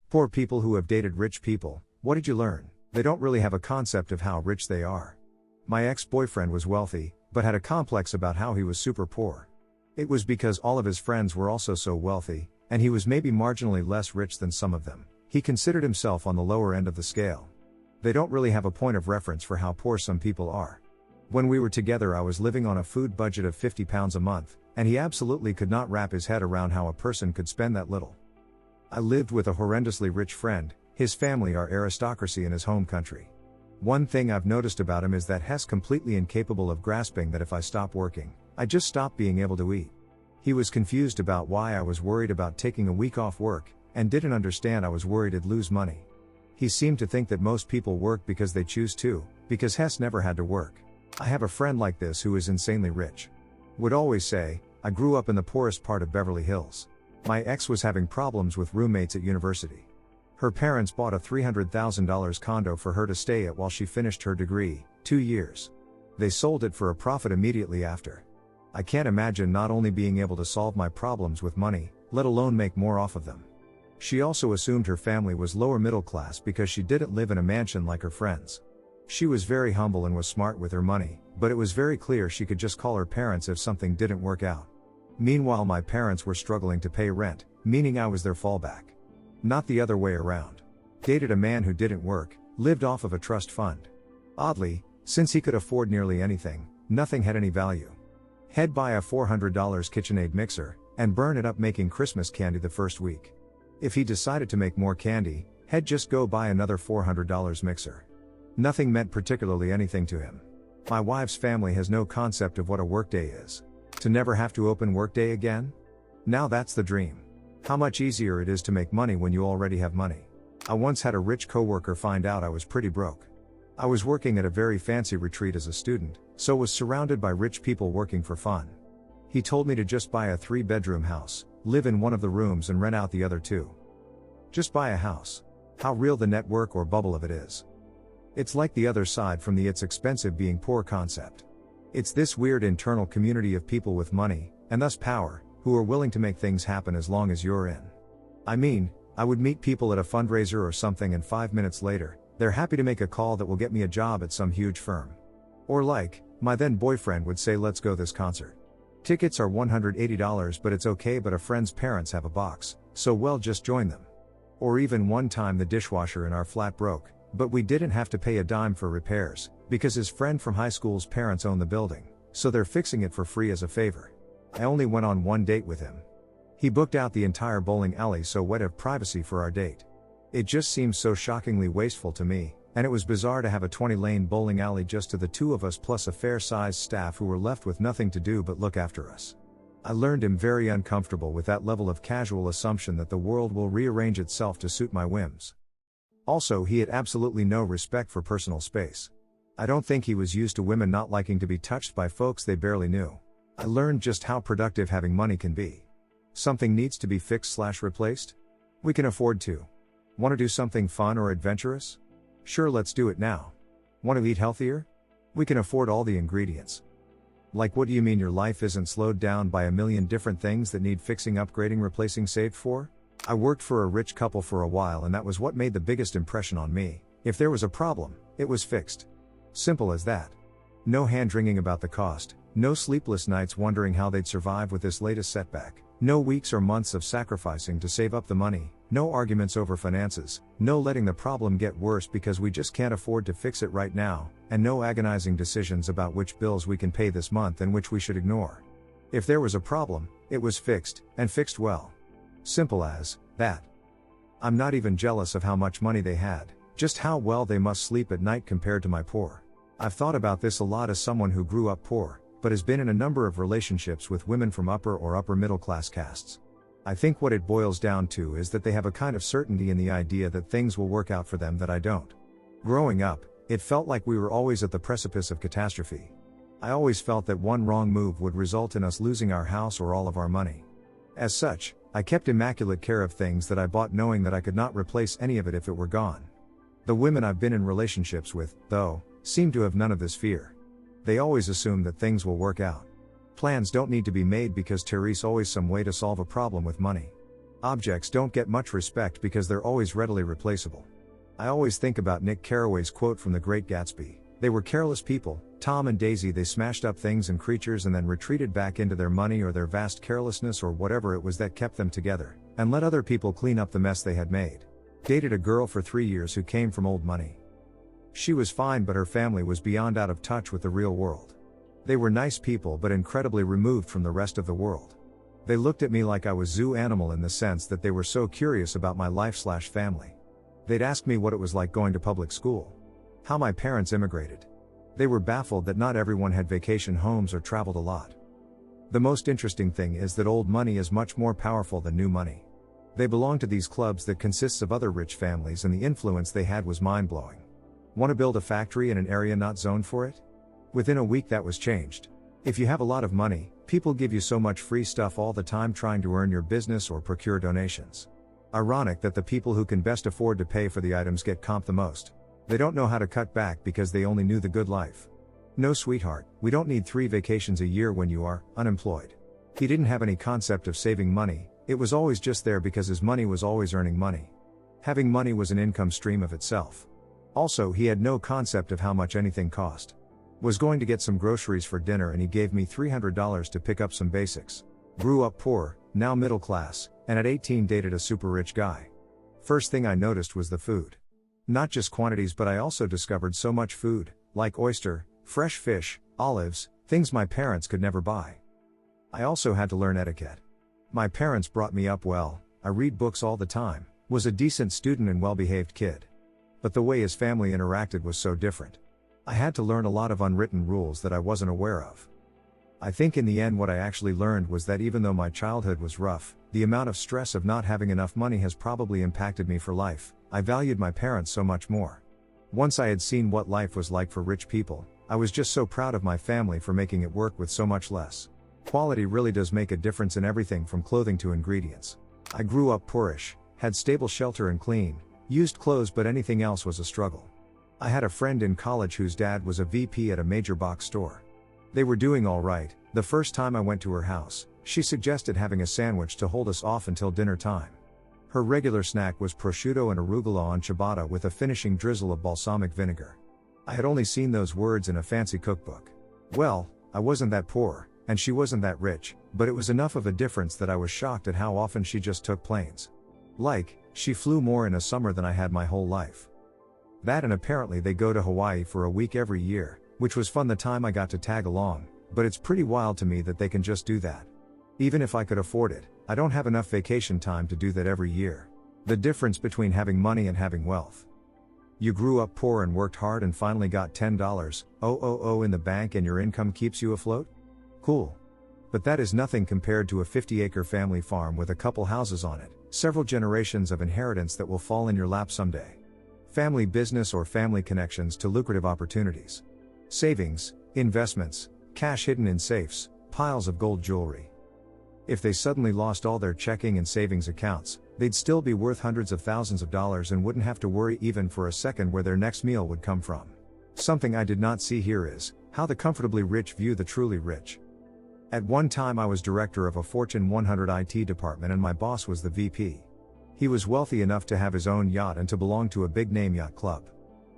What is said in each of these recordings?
Poor people who have dated rich people, what did you learn? They don't really have a concept of how rich they are. My ex-boyfriend was wealthy, but had a complex about how he was super poor. It was because all of his friends were also so wealthy, and he was maybe marginally less rich than some of them. He considered himself on the lower end of the scale. They don't really have a point of reference for how poor some people are. When we were together, I was living on a food budget of £50 a month, and he absolutely could not wrap his head around how a person could spend that little. I lived with a horrendously rich friend. His family are aristocracy in his home country. One thing I've noticed about him is that he's completely incapable of grasping that if I stop working, I just stop being able to eat. He was confused about why I was worried about taking a week off work, and didn't understand I was worried I'd lose money. He seemed to think that most people work because they choose to, because Hess never had to work. I have a friend like this who is insanely rich. Would always say, I grew up in the poorest part of Beverly Hills. My ex was having problems with roommates at university. Her parents bought a $300,000 condo for her to stay at while she finished her degree, 2 years. They sold it for a profit immediately after. I can't imagine not only being able to solve my problems with money, let alone make more off of them. She also assumed her family was lower middle class because she didn't live in a mansion like her friends. She was very humble and was smart with her money, but it was very clear she could just call her parents if something didn't work out. Meanwhile, my parents were struggling to pay rent, meaning I was their fallback. Not the other way around. Dated a man who didn't work, lived off of a trust fund. Oddly, since he could afford nearly anything, nothing had any value. He'd buy a $400 KitchenAid mixer, and burn it up making Christmas candy the first week. If he decided to make more candy, he'd just go buy another $400 mixer. Nothing meant particularly anything to him. My wife's family has no concept of what a workday is. To never have to open Workday again? Now that's the dream. How much easier it is to make money when you already have money. I once had a rich coworker find out I was pretty broke. I was working at a very fancy retreat as a student, so was surrounded by rich people working for fun. He told me to just buy a 3-bedroom house, live in one of the rooms and rent out the other 2. Just buy a house. How real the network or bubble of it is. It's like the other side from the it's expensive being poor concept. It's this weird internal community of people with money, and thus power, who are willing to make things happen as long as you're in. I mean, I would meet people at a fundraiser or something and 5 minutes later, they're happy to make a call that will get me a job at some huge firm. Or like, my then boyfriend would say, let's go this concert. Tickets are $180 but it's okay, but a friend's parents have a box, so well just join them. Or even one time the dishwasher in our flat broke, but we didn't have to pay a dime for repairs, because his friend from high school's parents own the building, so they're fixing it for free as a favor. I only went on one date with him. He booked out the entire bowling alley so we'd have privacy for our date. It just seems so shockingly wasteful to me, and it was bizarre to have a 20-lane bowling alley just to the 2 of us plus a fair-sized staff who were left with nothing to do but look after us. I learned him very uncomfortable with that level of casual assumption that the world will rearrange itself to suit my whims. Also, he had absolutely no respect for personal space. I don't think he was used to women not liking to be touched by folks they barely knew. I learned just how productive having money can be. Something needs to be fixed/replaced? We can afford to. Want to do something fun or adventurous? Sure, let's do it now. Want to eat healthier? We can afford all the ingredients. Like, what do you mean your life isn't slowed down by a million different things that need fixing, upgrading, replacing, saved for? I worked for a rich couple for a while, and that was what made the biggest impression on me. If there was a problem, it was fixed. Simple as that. No hand-wringing about the cost, no sleepless nights wondering how they'd survive with this latest setback, no weeks or months of sacrificing to save up the money, no arguments over finances, no letting the problem get worse because we just can't afford to fix it right now, and no agonizing decisions about which bills we can pay this month and which we should ignore. If there was a problem, it was fixed, and fixed well. Simple as that. I'm not even jealous of how much money they had, just how well they must sleep at night compared to my poor. I've thought about this a lot as someone who grew up poor, but has been in a number of relationships with women from upper or upper middle class castes. I think what it boils down to is that they have a kind of certainty in the idea that things will work out for them that I don't. Growing up, it felt like we were always at the precipice of catastrophe. I always felt that one wrong move would result in us losing our house or all of our money. As such, I kept immaculate care of things that I bought, knowing that I could not replace any of it if it were gone. The women I've been in relationships with, though, seem to have none of this fear. They always assume that things will work out. Plans don't need to be made because there's always some way to solve a problem with money. Objects don't get much respect because they're always readily replaceable. I always think about Nick Carraway's quote from The Great Gatsby. They were careless people, Tom and Daisy. They smashed up things and creatures and then retreated back into their money or their vast carelessness or whatever it was that kept them together, and let other people clean up the mess they had made. Dated a girl for 3 years who came from old money. She was fine, but her family was beyond out of touch with the real world. They were nice people but incredibly removed from the rest of the world. They looked at me like I was zoo animal in the sense that they were so curious about my life/family. They'd ask me what it was like going to public school. How my parents immigrated. They were baffled that not everyone had vacation homes or traveled a lot. The most interesting thing is that old money is much more powerful than new money. They belong to these clubs that consists of other rich families, and the influence they had was mind-blowing. Want to build a factory in an area not zoned for it? Within a week that was changed. If you have a lot of money, people give you so much free stuff all the time trying to earn your business or procure donations. Ironic that the people who can best afford to pay for the items get comped the most. They don't know how to cut back because they only knew the good life. No, sweetheart, we don't need 3 vacations a year when you are unemployed. He didn't have any concept of saving money, it was always just there because his money was always earning money. Having money was an income stream of itself. Also, he had no concept of how much anything cost. Was going to get some groceries for dinner and he gave me $300 to pick up some basics. Grew up poor, now middle class, and at 18 dated a super rich guy. First thing I noticed was the food. Not just quantities, but I also discovered so much food, like oyster, fresh fish, olives, things my parents could never buy. I also had to learn etiquette. My parents brought me up well, I read books all the time, was a decent student and well-behaved kid. But the way his family interacted was so different. I had to learn a lot of unwritten rules that I wasn't aware of. I think in the end what I actually learned was that even though my childhood was rough, the amount of stress of not having enough money has probably impacted me for life. I valued my parents so much more. Once I had seen what life was like for rich people, I was just so proud of my family for making it work with so much less. Quality really does make a difference in everything from clothing to ingredients. I grew up poorish, had stable shelter and clean, used clothes, but anything else was a struggle. I had a friend in college whose dad was a VP at a major box store. They were doing all right. The first time I went to her house, she suggested having a sandwich to hold us off until dinner time. Her regular snack was prosciutto and arugula on ciabatta with a finishing drizzle of balsamic vinegar. I had only seen those words in a fancy cookbook. Well, I wasn't that poor, and she wasn't that rich, but it was enough of a difference that I was shocked at how often she just took planes. Like, she flew more in a summer than I had my whole life. That, and apparently they go to Hawaii for a week every year, which was fun the time I got to tag along, but it's pretty wild to me that they can just do that. Even if I could afford it, I don't have enough vacation time to do that every year. The difference between having money and having wealth. You grew up poor and worked hard and finally got $10,000 in the bank and your income keeps you afloat? Cool. But that is nothing compared to a 50-acre family farm with a couple houses on it, several generations of inheritance that will fall in your lap someday. Family business or family connections to lucrative opportunities. Savings, investments, cash hidden in safes, piles of gold jewelry. If they suddenly lost all their checking and savings accounts, they'd still be worth hundreds of thousands of dollars and wouldn't have to worry even for a second where their next meal would come from. Something I did not see here is how the comfortably rich view the truly rich. At one time I was director of a Fortune 100 IT department and my boss was the VP. He was wealthy enough to have his own yacht and to belong to a big-name yacht club.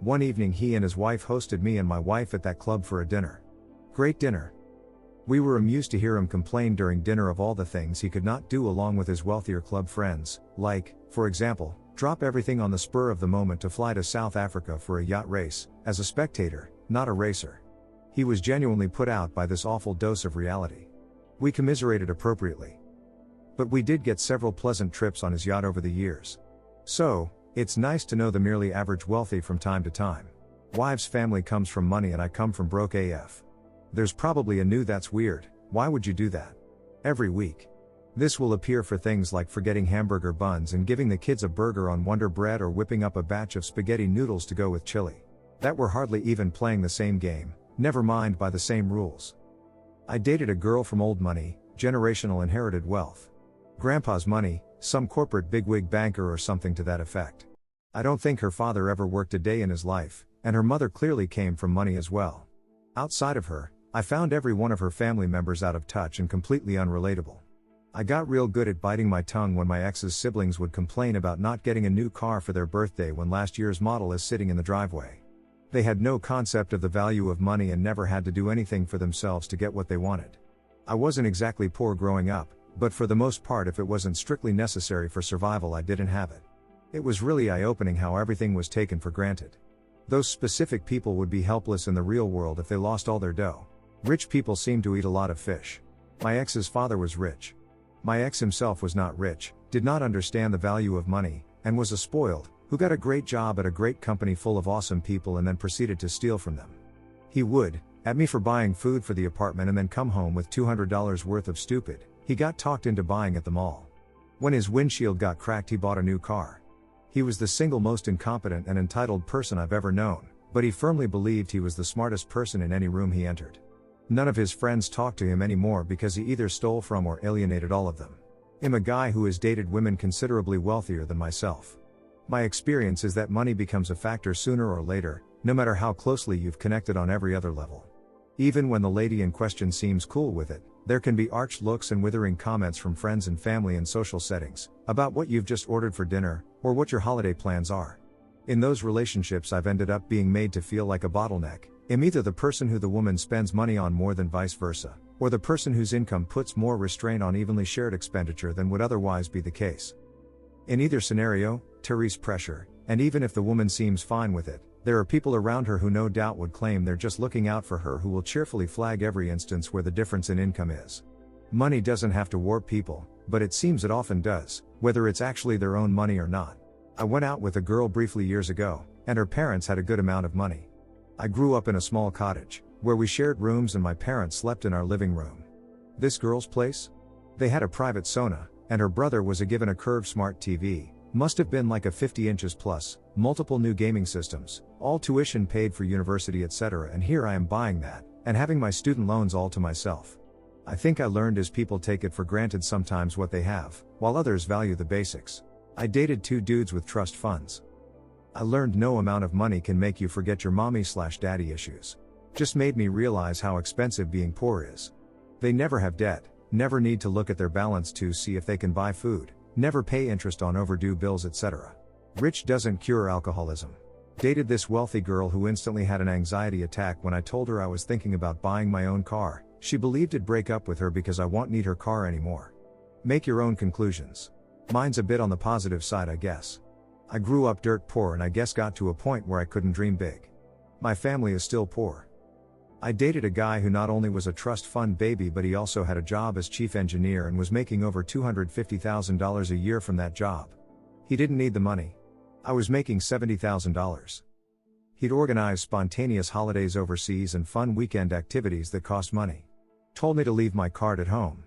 One evening he and his wife hosted me and my wife at that club for a dinner. Great dinner. We were amused to hear him complain during dinner of all the things he could not do along with his wealthier club friends, like, for example, drop everything on the spur of the moment to fly to South Africa for a yacht race, as a spectator, not a racer. He was genuinely put out by this awful dose of reality. We commiserated appropriately. But we did get several pleasant trips on his yacht over the years. So, it's nice to know the merely average wealthy from time to time. Wife's family comes from money and I come from broke AF. There's probably a new "that's weird, why would you do that?" every week. This will appear for things like forgetting hamburger buns and giving the kids a burger on Wonder Bread or whipping up a batch of spaghetti noodles to go with chili. That we're hardly even playing the same game, never mind by the same rules. I dated a girl from old money, generational inherited wealth. Grandpa's money, some corporate bigwig banker or something to that effect. I don't think her father ever worked a day in his life, and her mother clearly came from money as well. Outside of her, I found every one of her family members out of touch and completely unrelatable. I got real good at biting my tongue when my ex's siblings would complain about not getting a new car for their birthday when last year's model is sitting in the driveway. They had no concept of the value of money and never had to do anything for themselves to get what they wanted. I wasn't exactly poor growing up, but for the most part, if it wasn't strictly necessary for survival, I didn't have it. It was really eye-opening how everything was taken for granted. Those specific people would be helpless in the real world if they lost all their dough. Rich people seem to eat a lot of fish. My ex's father was rich. My ex himself was not rich, did not understand the value of money, and was a spoiled, who got a great job at a great company full of awesome people and then proceeded to steal from them. He would, at me for buying food for the apartment and then come home with $200 worth of stupid he got talked into buying at the mall. When his windshield got cracked, he bought a new car. He was the single most incompetent and entitled person I've ever known, but he firmly believed he was the smartest person in any room he entered. None of his friends talked to him anymore because he either stole from or alienated all of them. I'm a guy who has dated women considerably wealthier than myself. My experience is that money becomes a factor sooner or later, no matter how closely you've connected on every other level. Even when the lady in question seems cool with it, there can be arch looks and withering comments from friends and family in social settings, about what you've just ordered for dinner, or what your holiday plans are. In those relationships, I've ended up being made to feel like a bottleneck. I'm either the person who the woman spends money on more than vice versa, or the person whose income puts more restraint on evenly shared expenditure than would otherwise be the case. In either scenario, Therese pressure, and even if the woman seems fine with it, there are people around her who no doubt would claim they're just looking out for her, who will cheerfully flag every instance where the difference in income is. Money doesn't have to warp people, but it seems it often does, whether it's actually their own money or not. I went out with a girl briefly years ago, and her parents had a good amount of money. I grew up in a small cottage, where we shared rooms and my parents slept in our living room. This girl's place? They had a private sauna, and her brother was given a curved smart TV, must have been like a 50 inches plus, multiple new gaming systems, all tuition paid for university etc. And here I am buying that, and having my student loans all to myself. I think I learned as people take it for granted sometimes what they have, while others value the basics. I dated 2 dudes with trust funds. I learned no amount of money can make you forget your mommy/daddy issues. Just made me realize how expensive being poor is. They never have debt, never need to look at their balance to see if they can buy food, never pay interest on overdue bills etc. Rich doesn't cure alcoholism. Dated this wealthy girl who instantly had an anxiety attack when I told her I was thinking about buying my own car. She believed I'd break up with her because I won't need her car anymore. Make your own conclusions. Mine's a bit on the positive side, I guess. I grew up dirt poor and I guess got to a point where I couldn't dream big. My family is still poor. I dated a guy who not only was a trust fund baby, but he also had a job as chief engineer and was making over $250,000 a year from that job. He didn't need the money. I was making $70,000. He'd organize spontaneous holidays overseas and fun weekend activities that cost money. Told me to leave my card at home.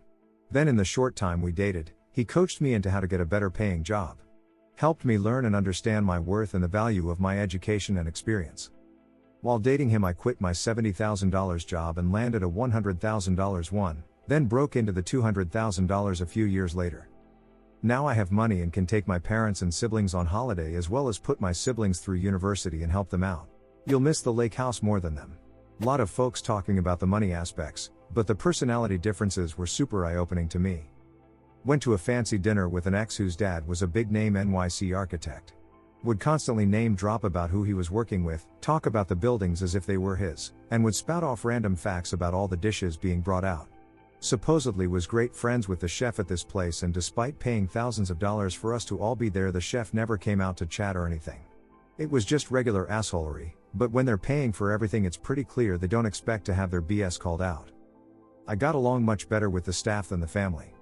Then in the short time we dated, he coached me into how to get a better paying job. Helped me learn and understand my worth and the value of my education and experience. While dating him, I quit my $70,000 job and landed a $100,000 one, then broke into the $200,000 a few years later. Now I have money and can take my parents and siblings on holiday as well as put my siblings through university and help them out. You'll miss the lake house more than them. Lot of folks talking about the money aspects, but the personality differences were super eye-opening to me. Went to a fancy dinner with an ex whose dad was a big-name NYC architect. Would constantly name drop about who he was working with, talk about the buildings as if they were his, and would spout off random facts about all the dishes being brought out. Supposedly was great friends with the chef at this place, and despite paying thousands of dollars for us to all be there, the chef never came out to chat or anything. It was just regular assholery, but when they're paying for everything it's pretty clear they don't expect to have their BS called out. I got along much better with the staff than the family.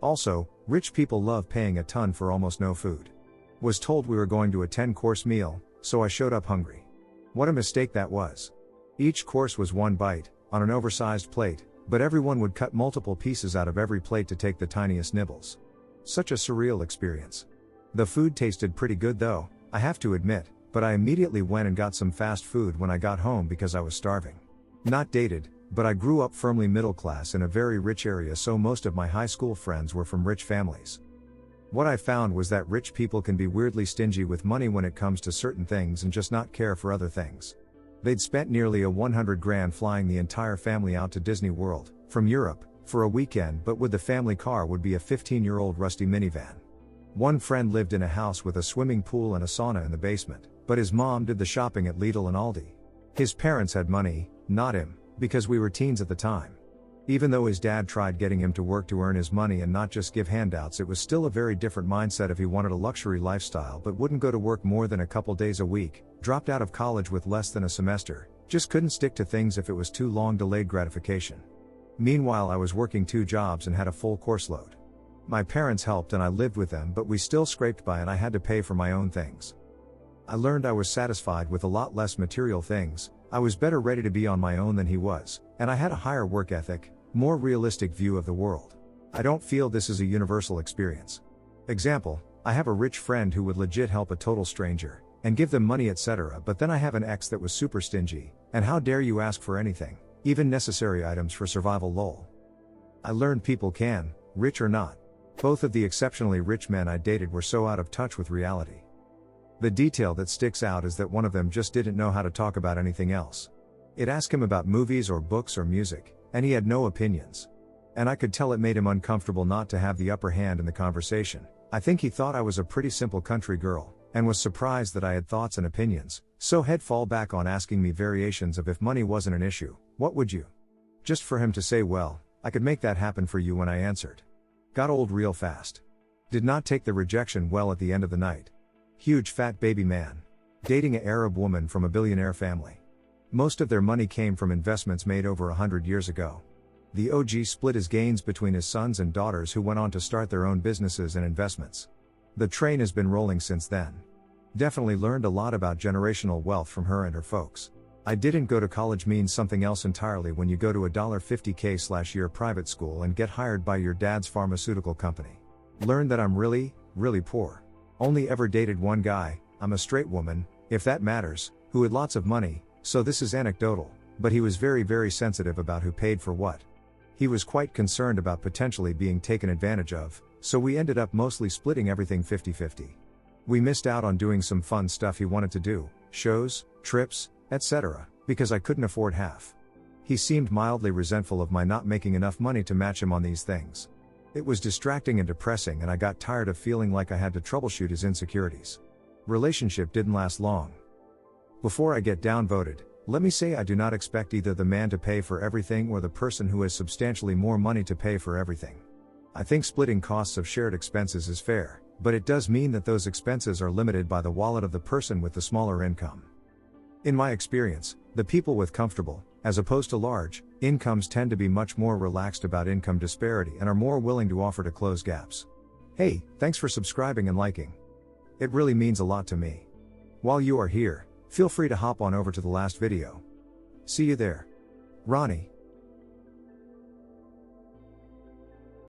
Also, rich people love paying a ton for almost no food. Was told we were going to a 10-course meal, so I showed up hungry. What a mistake that was. Each course was 1 bite, on an oversized plate, but everyone would cut multiple pieces out of every plate to take the tiniest nibbles. Such a surreal experience. The food tasted pretty good though, I have to admit, but I immediately went and got some fast food when I got home because I was starving. Not dated, but I grew up firmly middle class in a very rich area, so most of my high school friends were from rich families. What I found was that rich people can be weirdly stingy with money when it comes to certain things and just not care for other things. They'd spent nearly $100,000 flying the entire family out to Disney World, from Europe, for a weekend, but with the family car would be a 15-year-old rusty minivan. One friend lived in a house with a swimming pool and a sauna in the basement, but his mom did the shopping at Lidl and Aldi. His parents had money, not him, because we were teens at the time. Even though his dad tried getting him to work to earn his money and not just give handouts, it was still a very different mindset if he wanted a luxury lifestyle but wouldn't go to work more than a couple days a week, dropped out of college with less than a semester, just couldn't stick to things if it was too long delayed gratification. Meanwhile, I was working 2 jobs and had a full course load. My parents helped and I lived with them, but we still scraped by and I had to pay for my own things. I learned I was satisfied with a lot less material things, I was better ready to be on my own than he was, and I had a higher work ethic, more realistic view of the world. I don't feel this is a universal experience. Example, I have a rich friend who would legit help a total stranger, and give them money etc. But then I have an ex that was super stingy, and how dare you ask for anything, even necessary items for survival lol. I learned people can, rich or not. Both of the exceptionally rich men I dated were so out of touch with reality. The detail that sticks out is that one of them just didn't know how to talk about anything else. I'd ask him about movies or books or music, and he had no opinions. And I could tell it made him uncomfortable not to have the upper hand in the conversation. I think he thought I was a pretty simple country girl, and was surprised that I had thoughts and opinions, so he'd fall back on asking me variations of if money wasn't an issue, what would you? Just for him to say, well, I could make that happen for you when I answered. Got old real fast. Did not take the rejection well at the end of the night. Huge fat baby man. Dating an Arab woman from a billionaire family. Most of their money came from investments made over 100 years ago. The OG split his gains between his sons and daughters who went on to start their own businesses and investments. The train has been rolling since then. Definitely learned a lot about generational wealth from her and her folks. I didn't go to college means something else entirely when you go to a $50K/year private school and get hired by your dad's pharmaceutical company. Learned that I'm really, really poor. Only ever dated one guy, I'm a straight woman, if that matters, who had lots of money, so this is anecdotal, but he was very, very sensitive about who paid for what. He was quite concerned about potentially being taken advantage of, so we ended up mostly splitting everything 50-50. We missed out on doing some fun stuff he wanted to do, shows, trips, etc., because I couldn't afford half. He seemed mildly resentful of my not making enough money to match him on these things. It was distracting and depressing, and I got tired of feeling like I had to troubleshoot his insecurities. Relationship didn't last long. Before I get downvoted, let me say I do not expect either the man to pay for everything or the person who has substantially more money to pay for everything. I think splitting costs of shared expenses is fair, but it does mean that those expenses are limited by the wallet of the person with the smaller income. In my experience, the people with comfortable, as opposed to large, incomes tend to be much more relaxed about income disparity and are more willing to offer to close gaps. Hey, thanks for subscribing and liking. It really means a lot to me. While you are here, feel free to hop on over to the last video. See you there. Ronnie.